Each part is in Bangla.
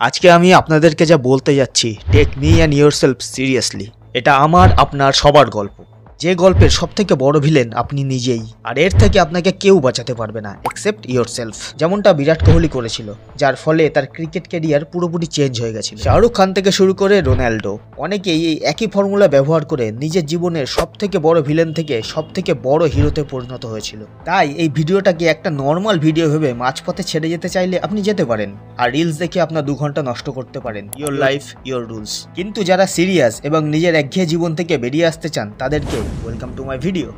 আজকে আমি আপনাদেরকে যা বলতে যাচ্ছি, take me and yourself seriously. এটা আমার আপনার সবার গল্প, যে গল্পের সবথেকে বড় ভিলেন আপনি নিজেই, আর এর থেকে আপনাকে কেউ বাঁচাতে পারবে না এক্সেপ্ট ইয়োরসেলফ। যেমনটা বিরাট কোহলি করেছিল, যার ফলে তার ক্রিকেট ক্যারিয়ার পুরোপুরি চেঞ্জ হয়ে গেছিল। শাহরুখ খান থেকে শুরু করে রোনাল্ডো, অনেকেই এই একই ফর্মুলা ব্যবহার করে নিজের জীবনের সবথেকে বড় ভিলেন থেকে সবথেকে বড় হিরোতে পরিণত হয়েছিল। তাই এই ভিডিওটাকে একটা নর্মাল ভিডিও ভেবে মাঝপথে ছেড়ে যেতে চাইলে আপনি যেতে পারেন, আর রিলস দেখে আপনার 2 ঘন্টা নষ্ট করতে পারেন। Your life your rules. কিন্তু যারা সিরিয়াস এবং নিজের একঘেয়ে জীবন থেকে বেরিয়ে আসতে চান, তাদেরকে ওয়েলকাম টু মাই ভিডিও।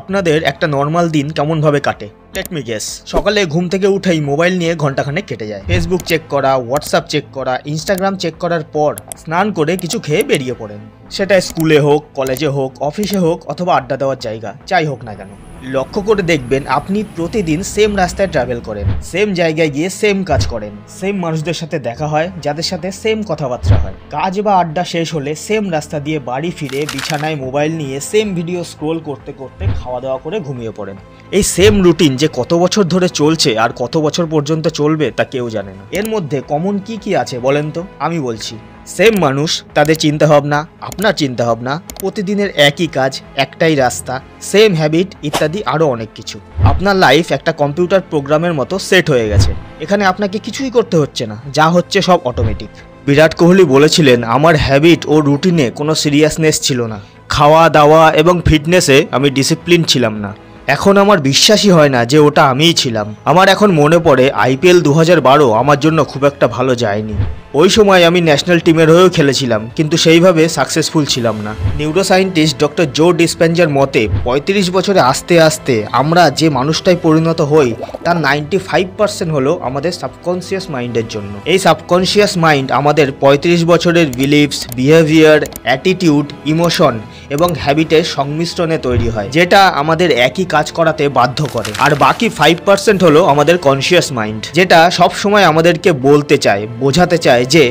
আপনাদের একটা নর্মাল দিন কেমন ভাবে কাটে? Let me guess. সকালে ঘুম থেকে উঠেই মোবাইল নিয়ে ঘন্টাখানেক কেটে যায়। ফেসবুক চেক করা, হোয়াটসঅ্যাপ চেক করা, ইনস্টাগ্রাম চেক করার পর স্নান করে কিছু খেয়ে বেরিয়ে পড়েন। সেটা স্কুলে হোক, কলেজে হোক, অফিসে হোক, অথবা আড্ডা দেওয়ার জায়গা, যাই হোক না কেন। লক্ষ্য করে দেখবেন আপনি প্রতিদিন সেম রাস্তায় ট্রাভেল করেন, সেম জায়গায় গিয়ে সেম কাজ করেন, সেম মানুষদের সাথে দেখা হয়, যাদের সাথে সেম কথাবার্তা হয়। কাজ বা আড্ডা শেষ হলে সেম রাস্তা দিয়ে বাড়ি ফিরে বিছানায় মোবাইল নিয়ে সেম ভিডিও স্ক্রোল করতে করতে খাওয়া দাওয়া করে ঘুমিয়ে পড়েন। এই সেম রুটিন যে কত বছর ধরে চলছে আর কত বছর পর্যন্ত চলবে তা কেউ জানে না। এর মধ্যে কমন কি আছে বলেন তো? আমি বলছি, সেম মানুষ, তাদের চিন্তাভাবনা, আপনার চিন্তাভাবনা, প্রতিদিনের একই কাজ, একটাই রাস্তা, সেম হ্যাবিট ইত্যাদি আরও অনেক কিছু। আপনার লাইফ একটা কম্পিউটার প্রোগ্রামের মতো সেট হয়ে গেছে। এখানে আপনাকে কিছুই করতে হচ্ছে না, যা হচ্ছে সব অটোমেটিক। বিরাট কোহলি বলেছিলেন, আমার হ্যাবিট ও রুটিনে কোনো সিরিয়াসনেস ছিল না। খাওয়া দাওয়া এবং ফিটনেসে আমি ডিসিপ্লিন ছিলাম না। এখন আমার বিশ্বাসই হয় না যে ওটা আমিই ছিলাম। আমার এখন মনে পড়ে IPL 2012 আমার জন্য খুব একটা ভালো যায়নি। ওই সময় আমি ন্যাশনাল টিমের হয়েও খেলেছিলাম, কিন্তু সেইভাবে সাকসেসফুল ছিলাম না। নিউরোসায়েন্টিস্ট ডক্টর জো ডিসপেঞ্জার মতে 35 বছরে আস্তে আস্তে আমরা যে মানুষটাই পরিণত হই, তার 95% হলো আমাদের সাবকনসিয়াস মাইন্ডের জন্য। এই সাবকনসিয়াস মাইন্ড আমাদের 35 বছরের বিলিভস, বিহেভিয়ার, অ্যাটিটিউড, ইমোশন এবং হ্যাবিটের সংমিশ্রণে তৈরি হয়, যেটা আমাদের একই কাজ করাতে বাধ্য করে। আর বাকি 5% হলো আমাদের কনসিয়াস মাইন্ড, যেটা সব সময় আমাদেরকে বলতে চায়, বোঝাতে চায় যে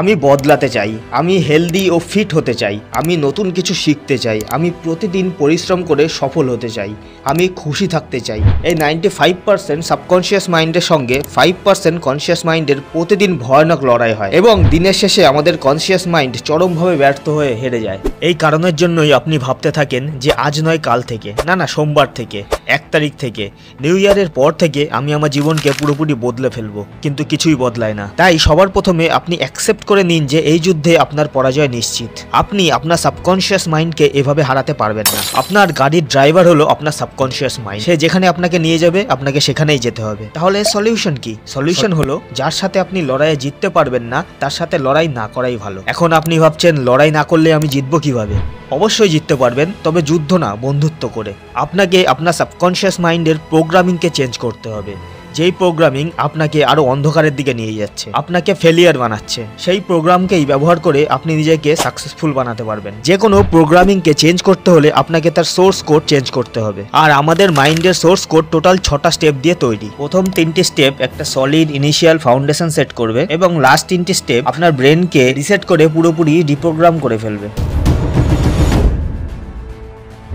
আমি বদলাতে চাই, আমি হেলদি ও ফিট হতে চাই, আমি নতুন কিছু শিখতে চাই, আমি প্রতিদিন পরিশ্রম করে সফল হতে চাই, আমি খুশি থাকতে চাই। এই 95% সাবকনশিয়াস মাইন্ডের সঙ্গে 5% কনসিয়াস মাইন্ডের প্রতিদিন ভয়ানক লড়াই হয়, এবং দিনের শেষে আমাদের কনসিয়াস মাইন্ড চরমভাবে ব্যর্থ হয়ে হেরে যায়। এই কারণের জন্যই আপনি ভাবতে থাকেন যে আজ নয় কাল থেকে, না সোমবার থেকে, 1 তারিখ থেকে, নিউ ইয়ারের পর থেকে আমি আমার জীবনকে পুরোপুরি বদলে ফেলবো, কিন্তু কিছুই বদলায় না। তাই সবার প্রথমে আপনি অ্যাকসেপ্ট করে নিন যে এই যুদ্ধে আপনার পরাজয় নিশ্চিত। আপনি আপনার সাবকনশিয়াস মাইন্ডকে এভাবে হারাতে পারবেন না। আপনার গাড়ির ড্রাইভার হলো আপনার সাবকনশিয়াস মাইন্ড। সে যেখানে আপনাকে নিয়ে যাবে, আপনাকে সেখানেই যেতে হবে। তাহলে সলিউশন কি? সলিউশন হলো, যার সাথে আপনি লড়াইয়ে জিততে পারবেন না, তার সাথে লড়াই না করাই ভালো। এখন আপনি ভাবছেন, লড়াই না করলে আমি জিতবো কিভাবে? অবশ্যই জিততে পারবেন, তবে যুদ্ধ না, বন্ধুত্ব করে। আপনাকে আপনার সাবকনশিয়াস মাইন্ডের প্রোগ্রামিংকে চেঞ্জ করতে হবে। যেই প্রোগ্রামিং আপনাকে আরো অন্ধকারের দিকে নিয়ে যাচ্ছে, আপনাকে ফেলিয়ার বানাচ্ছে, সেই প্রোগ্রামকেই ব্যবহার করে আপনি নিজেকে সাকসেসফুল বানাতে পারবেন। যে কোনো প্রোগ্রামিংকে চেঞ্জ করতে হলে আপনাকে তার সোর্স কোড চেঞ্জ করতে হবে। আর আমাদের মাইন্ডের সোর্স কোড টোটাল 6টা স্টেপ দিয়ে তৈরি। প্রথম 3টি স্টেপ একটা সলিড ইনিশিয়াল ফাউন্ডেশন সেট করবে, এবং লাস্ট 3টি স্টেপ আপনার ব্রেনকে রিসেট করে পুরোপুরি রিপ্রোগ্রাম করে ফেলবে।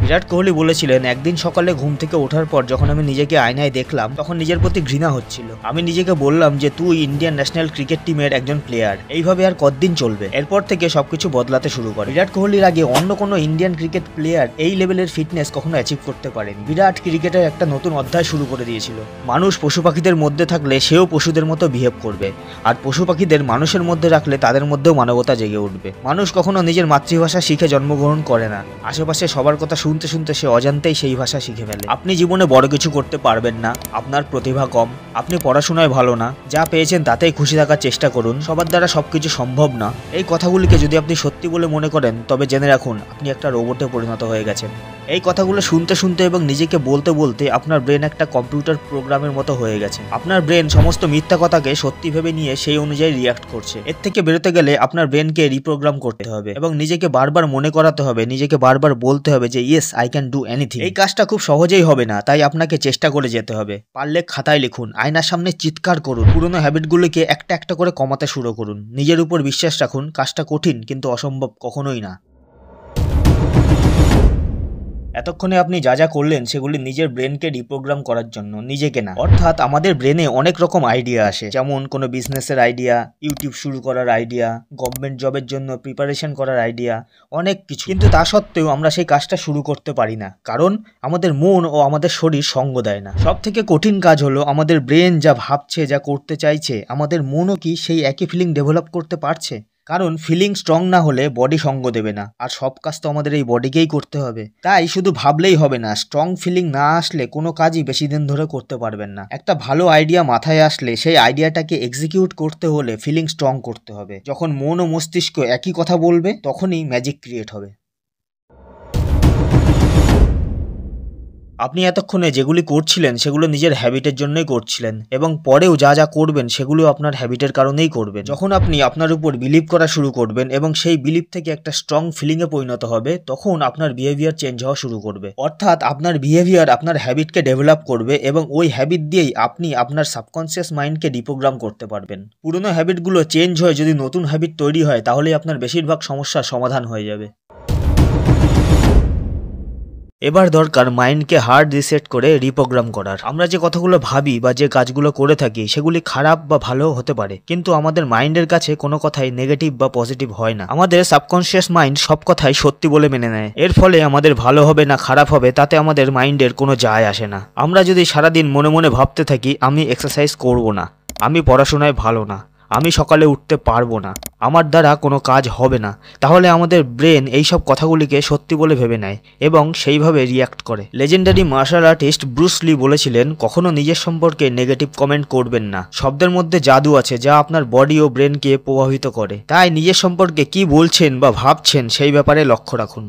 বিরাট কোহলি বলেছিলেন, একদিন সকালে ঘুম থেকে ওঠার পর যখন আমি নিজেকে আয়নায় দেখলাম, তখন নিজের প্রতি ঘৃণা হচ্ছিল। আমি নিজেকে বললাম যে তুই ইন্ডিয়ান ন্যাশনাল ক্রিকেট টিমের একজন প্লেয়ার, এইভাবে আর কতদিন চলবে? এরপর থেকে সবকিছু বদলাতে শুরু করে। বিরাট কোহলির আগে অন্য কোনো ইন্ডিয়ান ক্রিকেট প্লেয়ার এই লেভেলের ফিটনেস কখনো অ্যাচিভ করতে পারেনি। বিরাট ক্রিকেটের একটা নতুন অধ্যায় শুরু করে দিয়েছিল। মানুষ পশু পাখিদের মধ্যে থাকলে সেও পশুদের মতো বিহেভ করবে, আর পশু পাখিদের মানুষের মধ্যে রাখলে তাদের মধ্যেও মানবতা জেগে উঠবে। মানুষ কখনো নিজের মাতৃভাষা শিখে জন্মগ্রহণ করে না, আশেপাশে সবার কথা শুনতে শুনতে সে অজান্তেই সেই ভাষা শিখে ফেলে। আপনি জীবনে বড় কিছু করতে পারবেন না, আপনার প্রতিভা কম, আপনি পড়াশোনায় ভালো না, যা পেয়েছেন তাতেই খুশি থাকার চেষ্টা করুন, সবার দ্বারা সবকিছু সম্ভব না। এই কথাগুলিকে যদি আপনি সত্যি বলে মনে করেন, তবে জেনে রাখুন আপনি একটা রোবটে পরিণত হয়ে গেছেন। এই কথাগুলো শুনতে শুনতে এবং নিজেকে বলতে বলতে আপনার ব্রেন একটা কম্পিউটার প্রোগ্রামের মতো হয়ে গেছে। আপনার ব্রেন সমস্ত মিথ্যা কথাকে সত্যি ভেবে নিয়ে সেই অনুযায়ী রিয়াক্ট করছে। এর থেকে বেরোতে গেলে আপনার ব্রেনকে রিপ্রোগ্রাম করতে হবে, এবং নিজেকে বারবার মনে করাতে হবে, নিজেকে বারবার বলতে হবে যে yes I can do anything. এই কাজটা খুব সহজেই হবে না, তাই আপনাকে চেষ্টা করে যেতে হবে। পারলে খাতায় লিখুন, আয়নার সামনে চিৎকার করুন, পুরনো হ্যাবিটগুলিকে একটা একটা করে কমাতে শুরু করুন। নিজের উপর বিশ্বাস রাখুন, কাজটা কঠিন কিন্তু অসম্ভব কখনোই না। এতক্ষণে আপনি যা যা করলেন সেগুলি নিজের ব্রেনকে রিপ্রোগ্রাম করার জন্য, নিজেকে না। অর্থাৎ আমাদের ব্রেনে অনেক রকম আইডিয়া আসে, যেমন কোনো বিজনেসের আইডিয়া, ইউটিউব শুরু করার আইডিয়া, গভর্নমেন্ট জবের জন্য প্রিপারেশন করার আইডিয়া, অনেক কিছু। কিন্তু তা সত্ত্বেও আমরা সেই কাজটা শুরু করতে পারি না, কারণ আমাদের মন ও আমাদের শরীর সঙ্গ দেয় না। সব থেকে কঠিন কাজ হলো আমাদের ব্রেন যা ভাবছে, যা করতে চাইছে, আমাদের মনও কি সেই একই ফিলিং ডেভেলপ করতে পারছে? কারণ ফিলিং স্ট্রং না হলে বডি সঙ্গ দেবে না, আর সব কাজ তো আমাদের এই বডিকেই করতে হবে। তাই শুধু ভাবলেই হবে না, স্ট্রং ফিলিং না আসলে কোনো কাজই বেশি দিন ধরে করতে পারবেন না। একটা ভালো আইডিয়া মাথায় আসলে সেই আইডিয়াটাকে এক্সিকিউট করতে হলে ফিলিং স্ট্রং করতে হবে। যখন মন ও মস্তিষ্ক একই কথা বলবে তখনই ম্যাজিক ক্রিয়েট হবে। আপনি এতক্ষণে যেগুলি করছিলেন সেগুলো নিজের হ্যাবিটের জন্যই করছিলেন, এবং পরেও যা যা করবেন সেগুলো আপনার হ্যাবিটের কারণেই করবেন। যখন আপনি আপনার উপর বিলিভ করা শুরু করবেন এবং সেই বিলিভ থেকে একটা স্ট্রং ফিলিংয়ে পরিণত হবে, তখন আপনার বিহেভিয়ার চেঞ্জ হওয়া শুরু করবে। অর্থাৎ আপনার বিহেভিয়ার আপনার হ্যাবিটকে ডেভেলপ করবে, এবং ওই হ্যাবিট দিয়েই আপনি আপনার সাবকনসিয়াস মাইন্ডকে রিপ্রোগ্রাম করতে পারবেন। পুরনো হ্যাবিটগুলো চেঞ্জ হয়ে যদি নতুন হ্যাবিট তৈরি হয়, তাহলেই আপনার বেশিরভাগ সমস্যার সমাধান হয়ে যাবে। এবার দরকার মাইন্ডকে হার্ড রিসেট করে রিপ্রোগ্রাম করার। আমরা যে কথাগুলো ভাবি বা যে কাজগুলো করে থাকি সেগুলি খারাপ বা ভালো হতে পারে, কিন্তু আমাদের মাইন্ডের কাছে কোনো কথাই নেগেটিভ বা পজিটিভ হয় না। আমাদের সাবকনশিয়াস মাইন্ড সব কথাই সত্যি বলে মেনে নেয়। এর ফলে আমাদের ভালো হবে না খারাপ হবে তাতে আমাদের মাইন্ডের কোনো যায় আসে না। আমরা যদি সারাদিন মনে মনে ভাবতে থাকি আমি এক্সারসাইজ করব না, আমি পড়াশোনায় ভালো না, আমি সকালে উঠতে পারবো না, আমার দ্বারা কোনো কাজ হবে না, তাহলে আমাদের ব্রেন এইসব কথাগুলিকে সত্যি বলে ভেবে নেয় এবং সেইভাবে রিয়াক্ট করে। লেজেন্ডারি মার্শাল আর্টিস্ট ব্রুস লি বলেছিলেন, কখনো নিজের সম্পর্কে নেগেটিভ কমেন্ট করবেন না। শব্দের মধ্যে জাদু আছে যা আপনার বডি ও ব্রেনকে প্রভাবিত করে। তাই নিজের সম্পর্কে কি বলছেন বা ভাবছেন সেই ব্যাপারে লক্ষ্য রাখুন।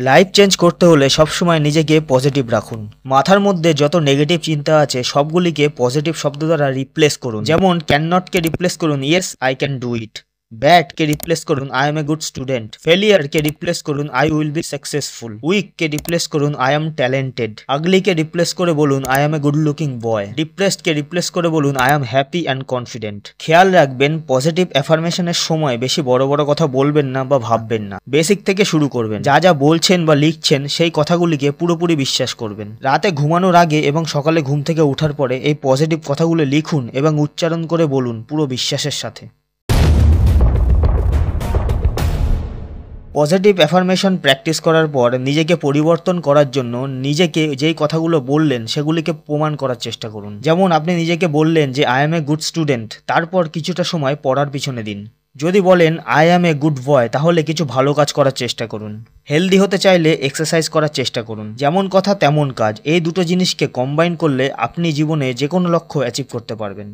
লাইফ চেঞ্জ করতে হলে সবসময় নিজেকে পজিটিভ রাখুন। মাথার মধ্যে যত নেগেটিভ চিন্তা আছে সবগুলিকে পজিটিভ শব্দ দ্বারা রিপ্লেস করুন। যেমন ক্যান নটকে রিপ্লেস করুন yes I can do it, ব্যাডকে রিপ্লেস করুন I am a good student, ফেলিয়ারকে রিপ্লেস করুন আই উইল বি সাকসেসফুল, উইককে রিপ্লেস করুন আই এম ট্যালেন্টেড, আগলিকে রিপ্লেস করে বলুন I am a good looking boy, ডিপ্রেসডকে রিপ্লেস করে বলুন I am happy and confident. খেয়াল রাখবেন পজিটিভ অ্যাফার্মেশনের সময় বেশি বড় বড় কথা বলবেন না বা ভাববেন না, বেসিক থেকে শুরু করবেন। যা যা বলছেন বা লিখছেন সেই কথাগুলিকে পুরোপুরি বিশ্বাস করবেন। রাতে ঘুমানোর আগে এবং সকালে ঘুম থেকে ওঠার পরে এই পজিটিভ কথাগুলো লিখুন এবং উচ্চারণ করে বলুন পুরো বিশ্বাসের সাথে। পজিটিভ অ্যাফার্মেশন প্র্যাকটিস করার পর নিজেকে পরিবর্তন করার জন্য নিজেকে যেই কথাগুলো বললেন সেগুলিকে প্রমাণ করার চেষ্টা করুন। যেমন আপনি নিজেকে বললেন যে I am a good student, তারপর কিছুটা সময় পড়ার পিছনে দিন। যদি বলেন I am a good boy, তাহলে কিছু ভালো কাজ করার চেষ্টা করুন। হেলদি হতে চাইলে এক্সারসাইজ করার চেষ্টা করুন। যেমন কথা তেমন কাজ, এই দুটো জিনিসকে কম্বাইন করলে আপনি জীবনে যে কোনো লক্ষ্য অ্যাচিভ করতে পারবেন।